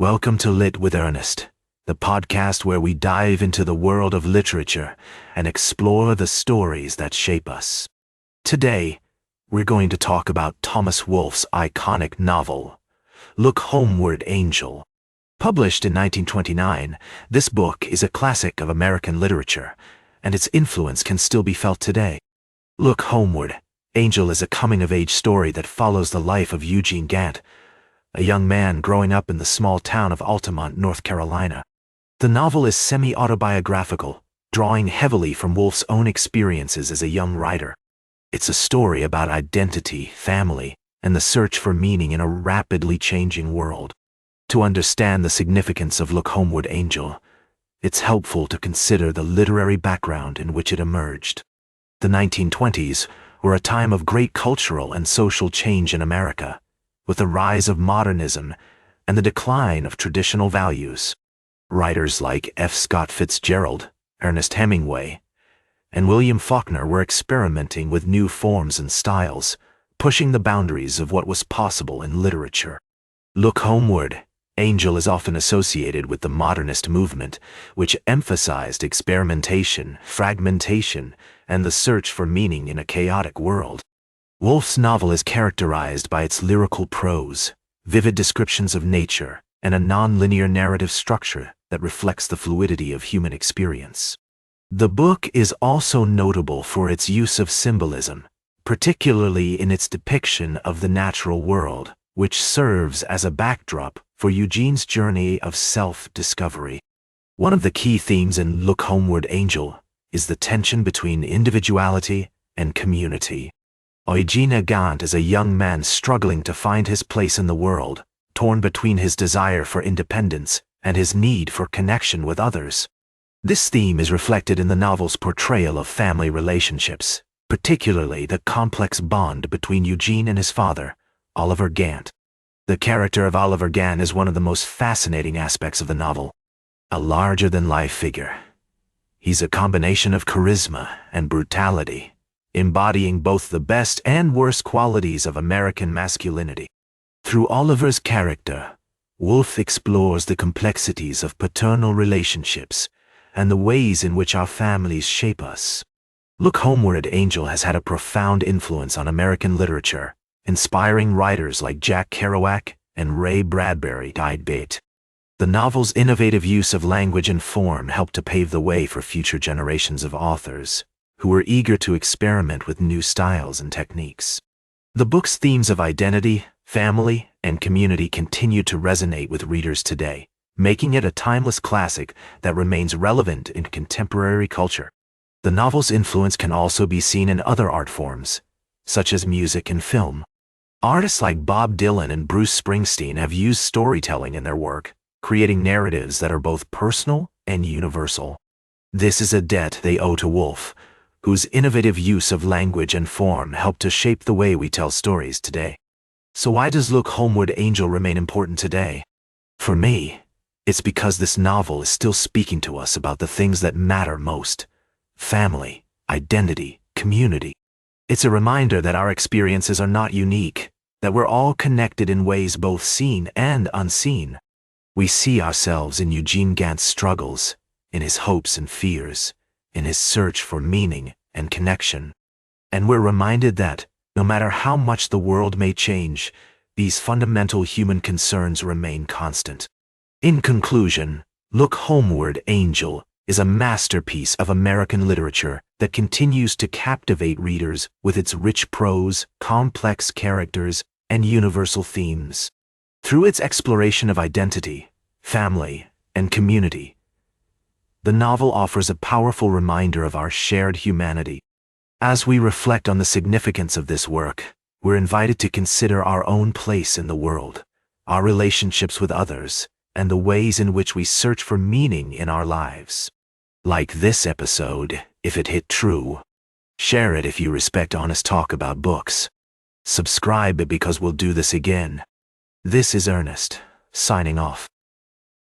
Welcome to Lit with Ernest, the podcast where we dive into the world of literature and explore the stories that shape us. Today, we're going to talk about Thomas Wolfe's iconic novel, Look Homeward Angel. Published in 1929, this book is a classic of American literature, and its influence can still be felt today. Look Homeward Angel is a coming-of-age story that follows the life of Eugene Gant, a young man growing up in the small town of Altamont, North Carolina. The novel is semi-autobiographical, drawing heavily from Wolfe's own experiences as a young writer. It's a story about identity, family, and the search for meaning in a rapidly changing world. To understand the significance of Look Homeward Angel, it's helpful to consider the literary background in which it emerged. The 1920s were a time of great cultural and social change in America, with the rise of modernism and the decline of traditional values. Writers like F. Scott Fitzgerald, Ernest Hemingway, and William Faulkner were experimenting with new forms and styles, pushing the boundaries of what was possible in literature. Look Homeward Angel is often associated with the modernist movement, which emphasized experimentation, fragmentation, and the search for meaning in a chaotic world. Wolfe's novel is characterized by its lyrical prose, vivid descriptions of nature, and a non-linear narrative structure that reflects the fluidity of human experience. The book is also notable for its use of symbolism, particularly in its depiction of the natural world, which serves as a backdrop for Eugene's journey of self-discovery. One of the key themes in Look Homeward Angel is the tension between individuality and community. Eugene Gant is a young man struggling to find his place in the world, torn between his desire for independence and his need for connection with others. This theme is reflected in the novel's portrayal of family relationships, particularly the complex bond between Eugene and his father, Oliver Gant. The character of Oliver Gant is one of the most fascinating aspects of the novel. A larger-than-life figure, he's a combination of charisma and brutality, embodying both the best and worst qualities of American masculinity. Through Oliver's character, Wolfe explores the complexities of paternal relationships and the ways in which our families shape us. Look Homeward Angel has had a profound influence on American literature, inspiring writers like Jack Kerouac and Ray Bradbury. The novel's innovative use of language and form helped to pave the way for future generations of authors, who were eager to experiment with new styles and techniques. The book's themes of identity, family, and community continue to resonate with readers today, making it a timeless classic that remains relevant in contemporary culture. The novel's influence can also be seen in other art forms, such as music and film. Artists like Bob Dylan and Bruce Springsteen have used storytelling in their work, creating narratives that are both personal and universal. This is a debt they owe to Wolfe, whose innovative use of language and form helped to shape the way we tell stories today. So why does Look Homeward Angel remain important today? For me, it's because this novel is still speaking to us about the things that matter most: family, identity, community. It's a reminder that our experiences are not unique, that we're all connected in ways both seen and unseen. We see ourselves in Eugene Gant's struggles, in his hopes and fears, in his search for meaning and connection. And we're reminded that, no matter how much the world may change, these fundamental human concerns remain constant. In conclusion, Look Homeward Angel is a masterpiece of American literature that continues to captivate readers with its rich prose, complex characters, and universal themes. Through its exploration of identity, family, and community, the novel offers a powerful reminder of our shared humanity. As we reflect on the significance of this work, we're invited to consider our own place in the world, our relationships with others, and the ways in which we search for meaning in our lives. Like this episode, if it hit true. Share it if you respect honest talk about books. Subscribe because we'll do this again. This is Ernest, signing off.